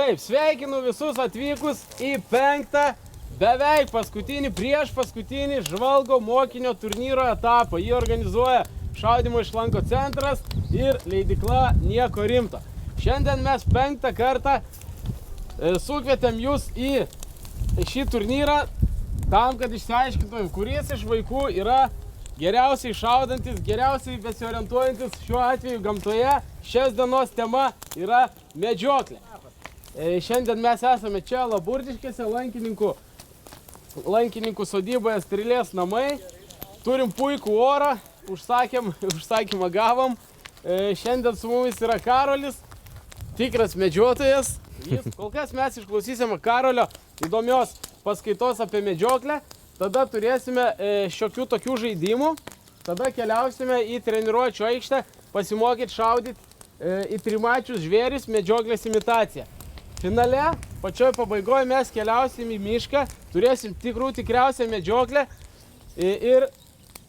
Taip, sveikinu visus atvykus į 5. beveik paskutinį, prieš paskutinį žvalgo mokinio turnyro etapą. Jį organizuoja Šaudymo iš lanko centras ir leidykla Nieko rimto. Šiandien mes 5. kartą sukvietėm jūs į šį turnyrą tam, kad išsiaiškintumėm, kuris iš vaikų yra geriausiai šaudantis, geriausiai besiorientuojantis šiuo atveju gamtoje. Šios dienos tema yra medžioklė. Šiandien mes esame čia Laburdiškėse, lankininkų sodyboje Strilės namai. Turim puikų orą, užsakymą gavom. Šiandien su mumis yra Karolis, tikras medžiotojas. Kol kas mes išklausysime Karolio įdomios paskaitos apie medžioklę. Tada turėsime šiokių tokių žaidimų. Tada keliausime į treniruočio aikštę pasimokyti šaudyti į trimačius žvėris medžioklės imitaciją. Finale, pačioj pabaigoje mes keliausim į mišką, turėsim tikriausią medžioklę ir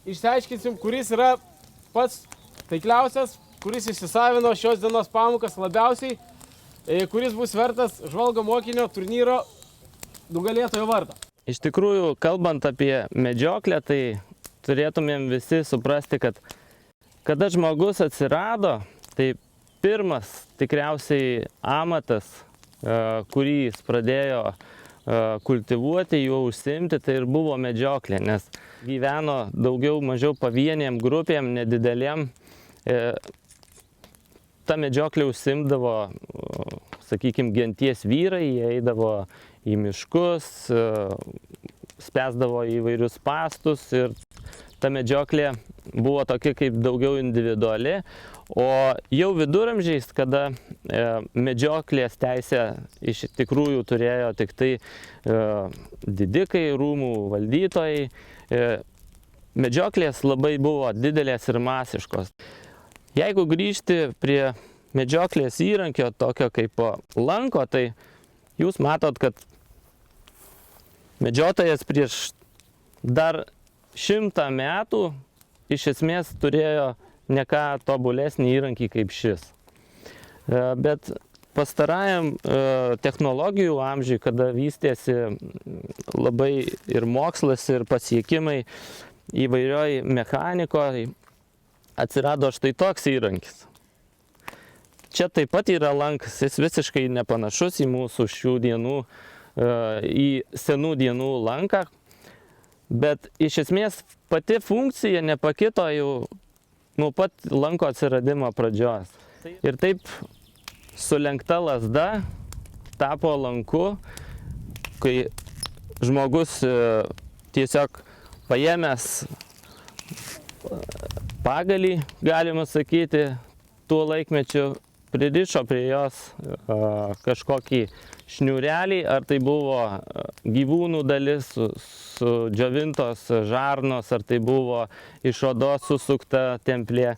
išsiaiškinsim, kuris yra pats taikliausias, kuris įsisavino šios dienos pamokas labiausiai, kuris bus vertas žvalgo mokinio turnyro nugalėtojo vardo. Iš tikrųjų, kalbant apie medžioklę, tai turėtumėm visi suprasti, kad kada žmogus atsirado, tai pirmas tikriausiai amatas, kurį jis pradėjo kultivuoti, juo užsiimti, tai ir buvo medžioklė, nes gyveno daugiau mažiau pavienėm grupėm, nedidelėm. Ta medžioklė užsiimdavo, sakykime, genties vyrai, jie eidavo į miškus, spęsdavo įvairius pastus ir ta medžioklė buvo tokia kaip daugiau individuali. O jau viduramžiais, kada medžioklės teisę iš tikrųjų turėjo tik tai didikai, rūmų valdytojai, medžioklės labai buvo didelės ir masiškos. Jeigu grįžti prie medžioklės įrankio, tokio kaip lanko, tai jūs matot, kad medžiotojas prieš dar 100 metų iš esmės turėjo ne ką tobulesnį įrankį kaip šis. Bet pastarajam technologijų amžiui, kada vystėsi labai ir mokslas, ir pasiekimai įvairioj mechanikoje, atsirado štai toks įrankis. Čia taip pat yra lankas, jis visiškai nepanašus į mūsų šių dienų, į senų dienų lanką, bet iš esmės pati funkcija nepakito jau nuo pat lanko atsiradimo pradžios. Ir taip sulenkta lazda tapo lanku, kai žmogus tiesiog paėmęs pagalį, galima sakyti, tuo laikmečiu pririšo prie jos kažkokį šniūrelį, ar tai buvo gyvūnų dalis, sudžiovintos žarnos, ar tai buvo iš odos susukta templė.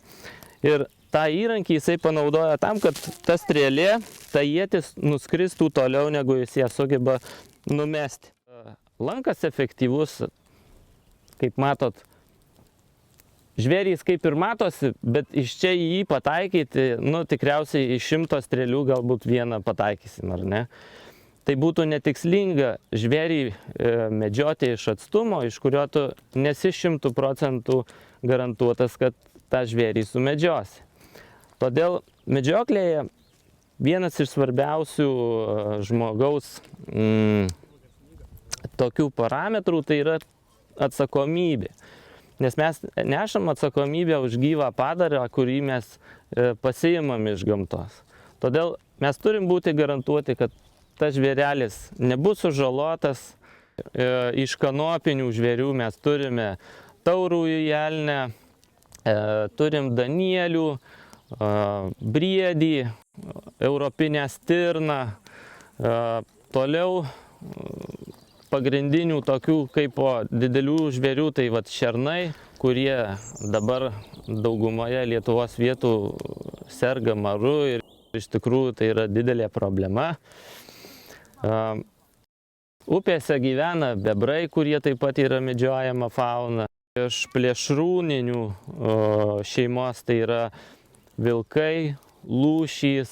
Ir tą įrankį jisai panaudoja tam, kad ta strėlė, ta ietis nuskristų toliau, negu jis ją sugeba numesti. Lankas efektyvus, kaip matot, žvėrys kaip ir matosi, bet iš čia į jį pataikyti, tikriausiai iš 100 strėlių galbūt vieną pataikysim, ar ne? Tai būtų netikslinga žvėrį medžioti iš atstumo, iš kurio tu nesi 100% garantuotas, kad tą žvėrį sumedžiosi. Todėl medžioklėje vienas iš svarbiausių žmogaus tokių parametrų tai yra atsakomybė. Nes mes nešam atsakomybę už gyvą padarą, kurį mes pasiimam iš gamtos. Todėl mes turim būti garantuoti, kad tas žvėrelis nebus sužalotas. Iš kanopinių žvėrių mes turime taurųjų elnią, turim danielių, briedį, europinę stirną, toliau pagrindinių tokių kaip didelių žvėrių, tai šernai, kurie dabar daugumoje Lietuvos vietų serga maru ir iš tikrųjų tai yra didelė problema. Upėse gyvena bebrai, kurie taip pat yra medžiojama fauna. Iš plėšrūninių šeimos tai yra vilkai, lūšys,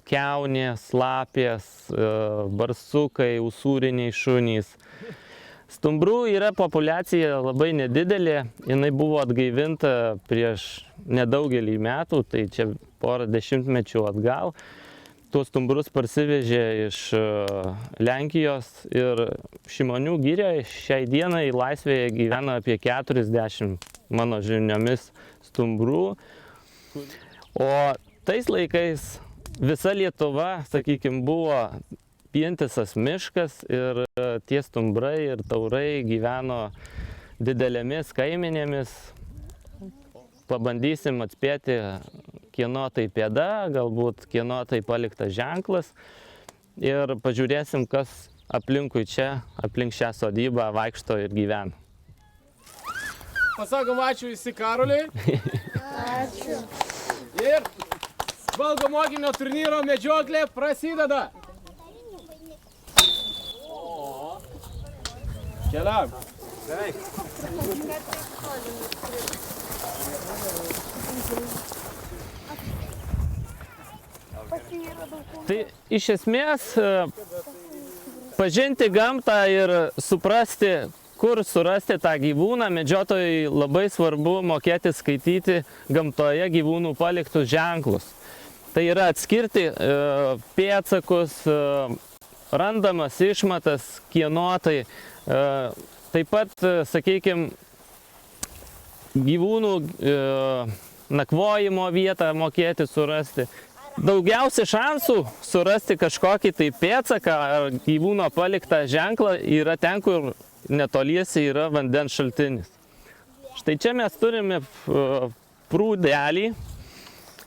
kiaunės, lapės, barsukai, usūriniai šunys. Stumbrų yra populiacija labai nedidelė, jinai buvo atgaivinta prieš nedaugelį metų, tai čia porą dešimtmečių atgal. Tuos stumbrus parsivežė iš Lenkijos ir Šimonių girioje šiai dienai laisvėje gyvena apie 40 mano žiniomis stumbrų. O tais laikais visa Lietuva, sakykime, buvo vientisas miškas ir tie stumbrai ir taurai gyveno didelėmis kaiminėmis. Pabandysim atspėti, kieno tai pėda, galbūt kieno tai paliktas ženklas ir pažiūrėsim, kas aplinkui čia, aplink šią sodybą vaikšto ir gyvena. Pasakom ačiū visi Karoliui. Ačiū. Ir Valgo mokinio turnyro medžioklė prasideda. Keliam. Beveik. Tai iš esmės pažinti gamtą ir suprasti, kur surasti tą gyvūną, medžiotojai labai svarbu mokėti skaityti gamtoje gyvūnų paliktus ženklus. Tai yra atskirti pėdsakus, randamas išmatas, kieno tai. Taip pat, sakykime, gyvūnų nakvojimo vietą mokėti surasti. Daugiausia šansų surasti kažkokį tai pėdsaką ar gyvūno paliktą ženklą yra ten, kur netoliese yra vandens šaltinis. Štai čia mes turime prūdelį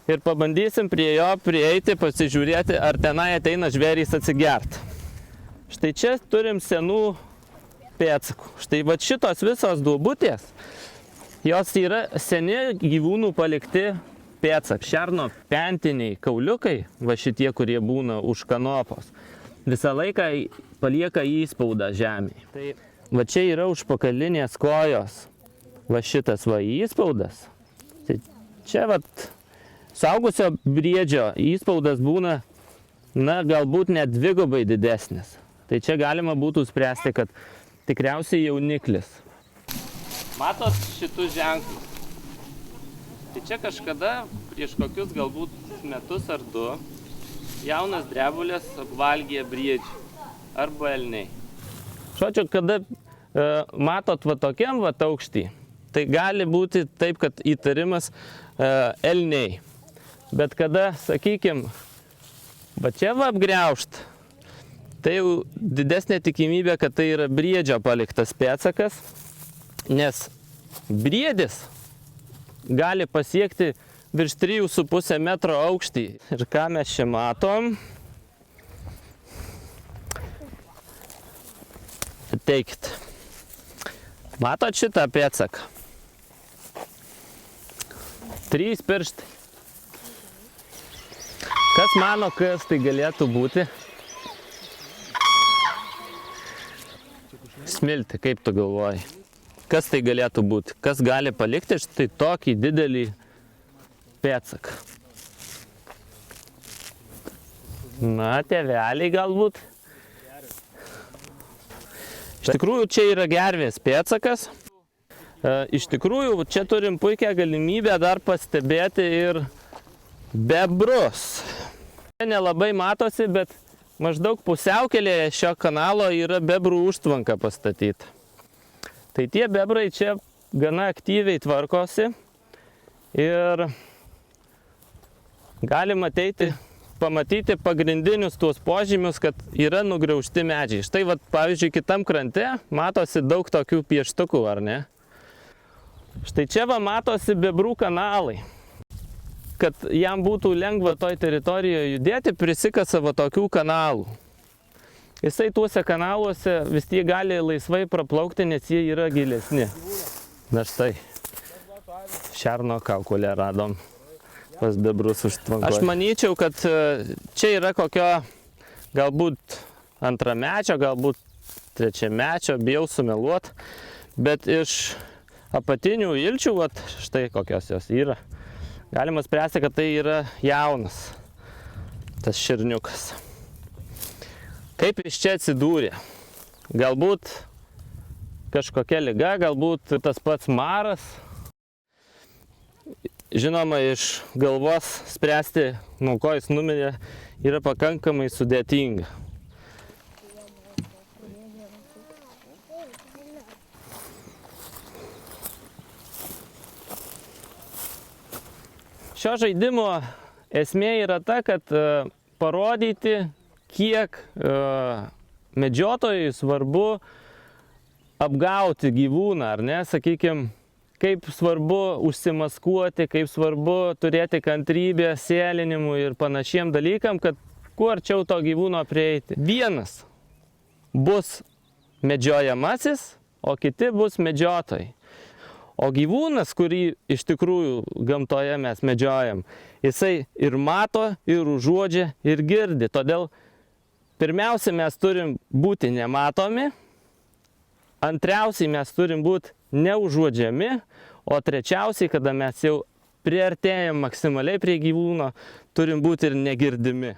ir pabandysim prie jo prieiti, pasižiūrėti, ar tenai ateina žvėrys atsigerti. Štai čia turim senų pėdsakų. Štai va šitos visos duobutės, jos yra seni gyvūnų palikti pėdsakai. Šerno pentiniai kauliukai, va šitie, kurie būna už kanopos, visą laiką palieka įspaudą žemėje. Tai va čia yra užpakalinės kojos, va šitas va įspaudas. Tai čia va suaugusio briedžio įspaudas būna, na, galbūt net dvigubai didesnis. Tai čia galima būtų spręsti, kad tikriausiai jauniklis. Matot šitus ženklus? Tai čia kažkada, prieš kokius galbūt metus ar du, jaunas drebulės apvalgė briedžių arba elniai. Žodžiu, kada matot va tokiam va aukštį, tai gali būti taip, kad įtarimas elniai. Bet kada, sakykime, va čia va apgriaužt, tai jau didesnė tikimybė, kad tai yra briedžio paliktas pėdsakas, nes briedis gali pasiekti virš 3,5 metro aukštį. Ir ką mes čia matom? Ateikit. Matot šitą pėdsaką? 3 pirštai. Kas mano, kas tai galėtų būti? Smilti, kaip tu galvoji? Kas tai galėtų būti? Kas gali palikti štai tokį didelį pėdsaką? Na, tėveliai galbūt. Iš tikrųjų, čia yra gervės pėdsakas. Iš tikrųjų, čia turim puikią galimybę dar pastebėti ir bebrus. Čia nelabai matosi, bet maždaug pusiaukelėje šio kanalo yra bebrų užtvanka pastatyta. Tai tie bebrai čia gana aktyviai tvarkosi ir galima ateiti, pamatyti pagrindinius tuos požymius, kad yra nugriaužti medžiai. Štai, vat, pavyzdžiui, kitam krante matosi daug tokių pieštukų, ar ne? Štai čia va matosi bebrų kanalai. Kad jam būtų lengva toj teritorijoje judėti, prisikasa va tokių kanalų. Jisai tuose kanaluose vis tiek gali laisvai praplaukti, nes jie yra gilesni. Na štai, šerno kaukolę radom pas bebrus užtvankoje. Aš manyčiau, kad čia yra kokio galbūt antramečio, galbūt trečiamečio, bijau sumeluot, bet iš apatinių ilčių, vat, štai kokios jos yra, Galima spręsti, kad tai yra jaunas tas šerniukas. Kaip jis čia atsidūrė? Galbūt kažkokia liga, galbūt tas pats maras. Žinoma, iš galvos spręsti, nuo ko jis numirė, yra pakankamai sudėtinga. Šio žaidimo esmė yra ta, kad parodyti, kiek medžiotojui svarbu apgauti gyvūną, ar ne, sakykime, kaip svarbu užsimaskuoti, kaip svarbu turėti kantrybę sėlinimui ir panašiem dalykam, kad kuo arčiau to gyvūno prieiti. Vienas bus medžiojamasis, o kiti bus medžiotojai. O gyvūnas, kurį iš tikrųjų gamtoje mes medžiojam, jisai ir mato, ir užuodžia, ir girdi. Todėl pirmiausia, mes turim būti nematomi, antriausiai mes turim būti neužuodžiami, o trečiausiai, kada mes jau priartėjam maksimaliai prie gyvūno, turim būti ir negirdimi.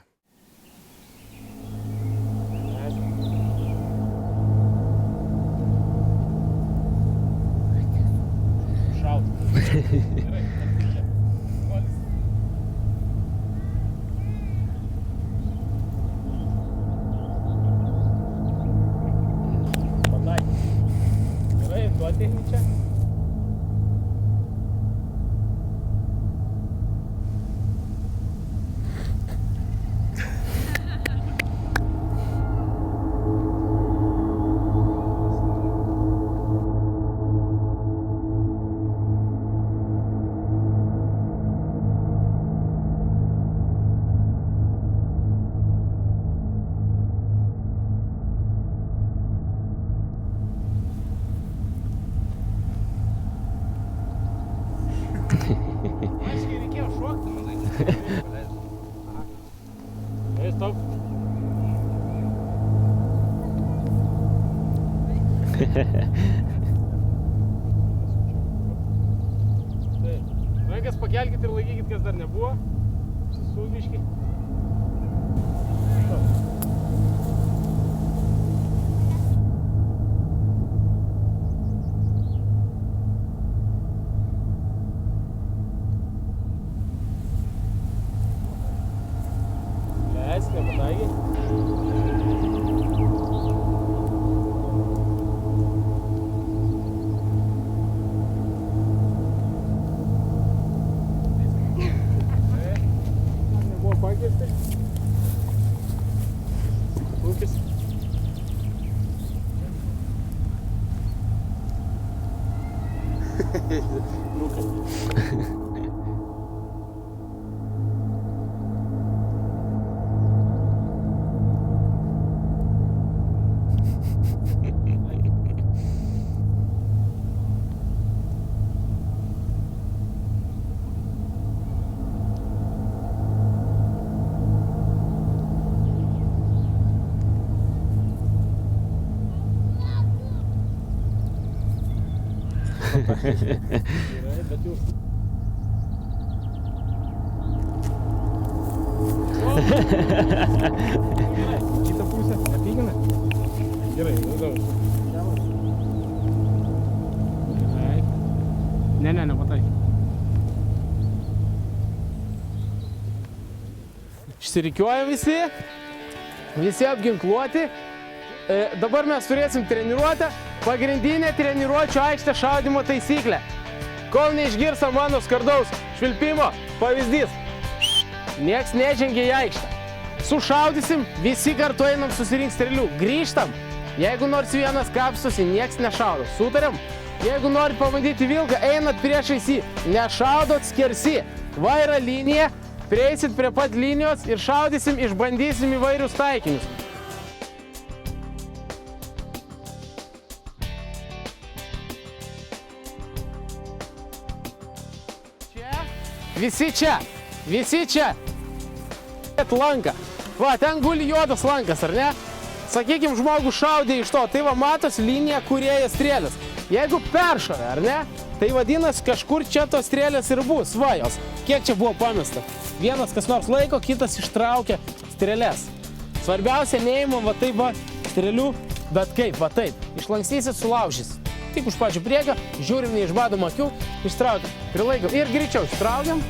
Gerai, duoti čia. Aiškiai reikėjo šokti, manai. Ei, stop. Rankas pakelkit ir laikykit, kas dar nebuvo. Susūgiški. Nepataikė. Nebuvo pakirsti. Lūkis. Lūkis. Gerai, bet jūs... Kitą pusę, nepykina? Gerai, daugiau. Gerai. Ne, nepataikė. Išsirikiuojam visi apginkluoti. Dabar mes turėsim treniruotę. Pagrindinė treniruočių aikštė šaudymo taisyklė. Kol neišgirsta mano skardaus švilpimo, pavyzdys. Nieks nežengia į aikštę. Sušaudysim, visi kartu einam susirinkti strėlių. Grįžtam. Jeigu nors vienas kapstosi, nieks nešaudo. Sutariam? Jeigu norit pabandyti vilką, einat priešais jį. Nešaudot skersi. Va yra linija. Prieisit prie pat linijos ir šaudysim, išbandysim įvairius taikinius. Visi čia. Lanką. Va, ten guli juodas lankas, ar ne? Sakykime, žmogus šaudė iš to, tai va matos linija, kurioje strėlės. Jeigu peršovė, ar ne? Tai vadinasi, kažkur čia tos strėlės ir bus, svajos. Kiek čia buvo pamesta? Vienas kas nors laiko, kitas ištraukia strėlės. Svarbiausia, neįmam va taip va strėlių, bet kaip, va taip. Išlankstysit, sulaužysit. Tik už pačių priekio, žiūrim neišbadom akių, ištraukiam. Prilaikom ir greičiau ištraukiam.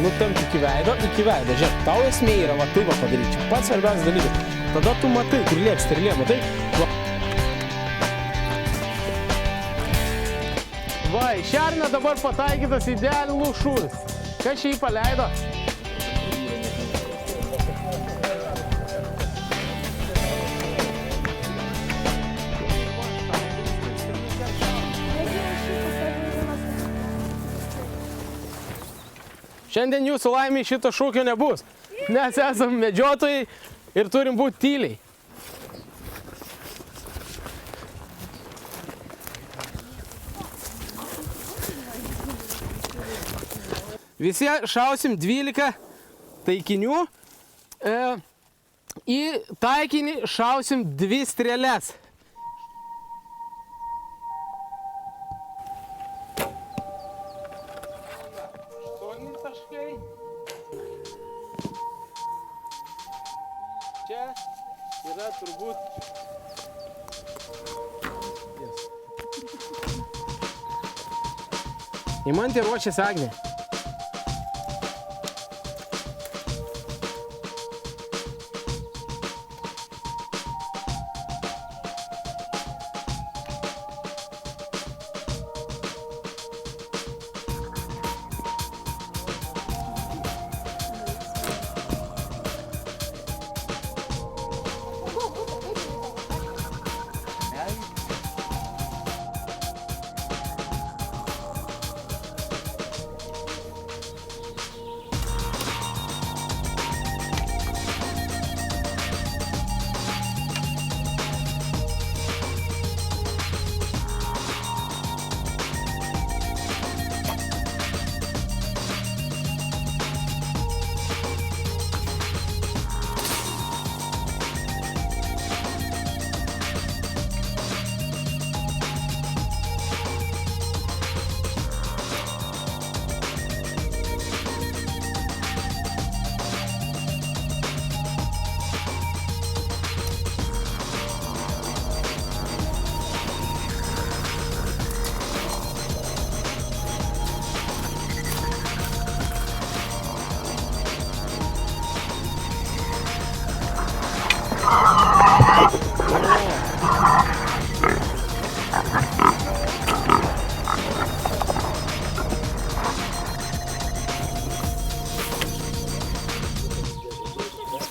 Nutempt iki veido. Žiūrėk, tau esmė yra, va taip va padaryti. Čia pats svarbiausias dalykas. Tada tu matai, kur liek strėlė, matai? Va, į šerną dabar pataikytas idealų šūvis. Kas čia jį paleido? Šiandien jūsų laimė šito šūkio nebus, nes esam medžiotojai ir turim būti tyliai. Visi šausim 12 taikinių. Į taikinį šausim 2 strėles. Čia yra turbūt... Imantė ruošiasi Agnė.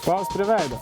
Spaus prie veido.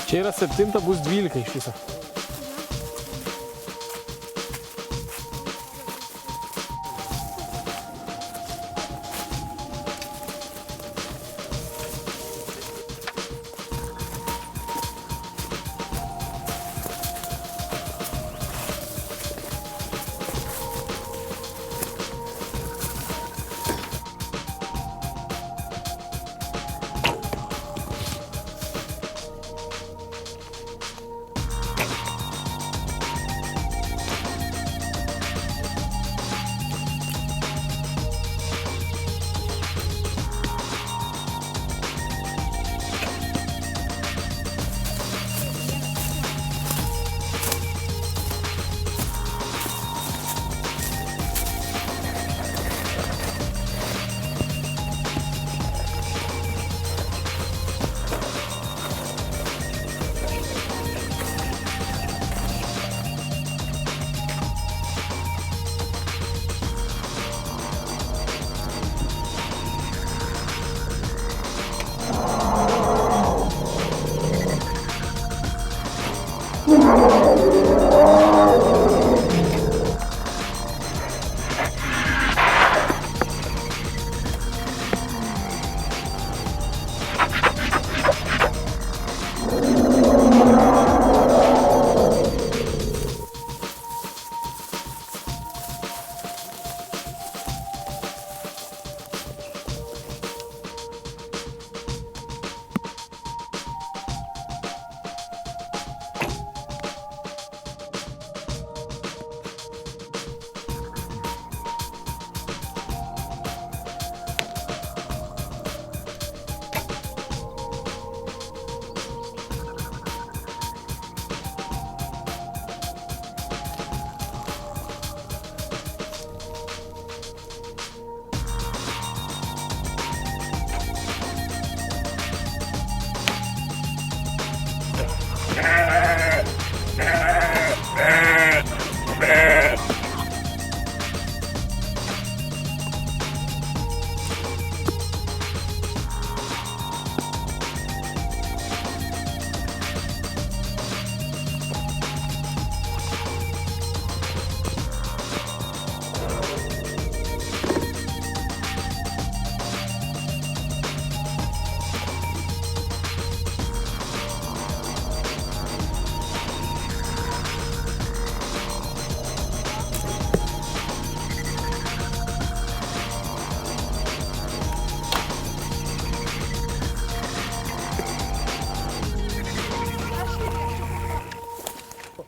Čia yra 7, bus 12 iš viso.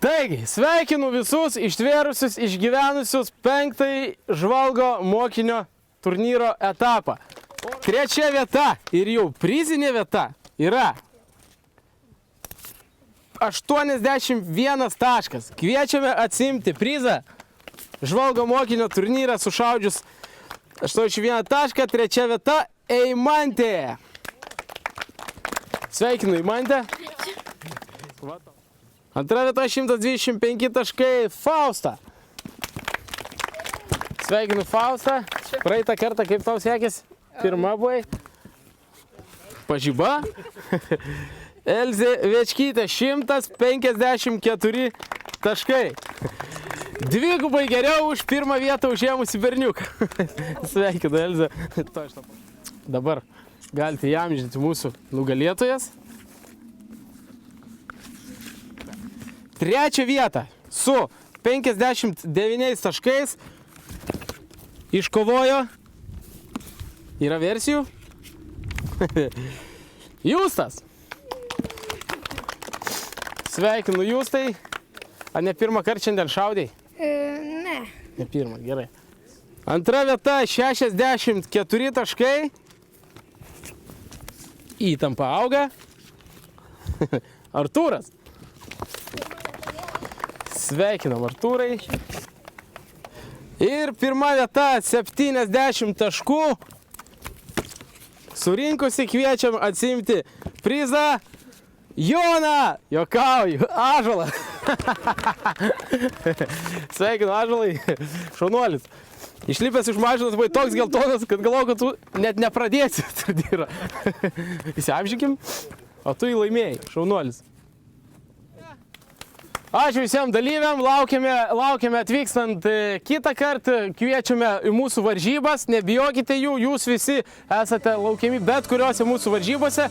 Taigi, sveikinu visus ištvėrusius, išgyvenusius 5 žvalgo mokinio turnyro etapą. 3 vieta ir jau prizinė vieta yra 81 taškas. Kviečiame atsiimti prizą žvalgo mokinio turnyrą sušaudžius 81 tašką. 3 vieta Eimantė. Sveikinu Eimantę. Antra vieta 125 taškai Fausta. Sveikinu Faustą. Praeitą kartą kaip tau sekėsi? Pirma buvai. Pažyba. Elzė Večkytė 154 taškai. Dvigubai geriau už pirmą vietą užėmusi berniuką. Sveikinu Elzė. Dabar galite įamžinti mūsų nugalėtojas. 3 vietą su 59 taškais iškovojo, yra versijų, Justas. Sveikinu Justai. Ar ne pirmą kartą šiandien šaudėjai? Ne. Ne pirmą, gerai. Antra vieta 64 taškai. Įtampa auga. Artūras. Sveikinam Artūrai. Ir pirma vieta 70 taškų. Surinkusi kviečiam atsiimti prizą Joną. Jokauju, Ąžuolą. Sveikinu Ąžuolai. Šaunuolis. Išlipęs iš mašinos buvai toks geltonas, kad galvoju, kad tu net nepradėsi turnyrą. Įsiamžykim. O tu jį laimėjai. Šaunuolis. Ačiū visiems dalyviam, laukiame atvykstant kitą kartą, kviečiame į mūsų varžybas, nebijokite jų, jūs visi esate laukiami bet kuriuose mūsų varžybose,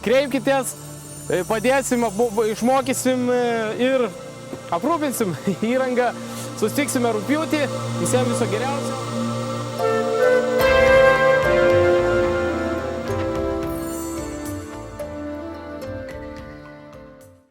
kreipkitės, padėsim, išmokysim ir aprūpinsim įrangą, susitiksime rugpjūtį, visiems viso geriausio.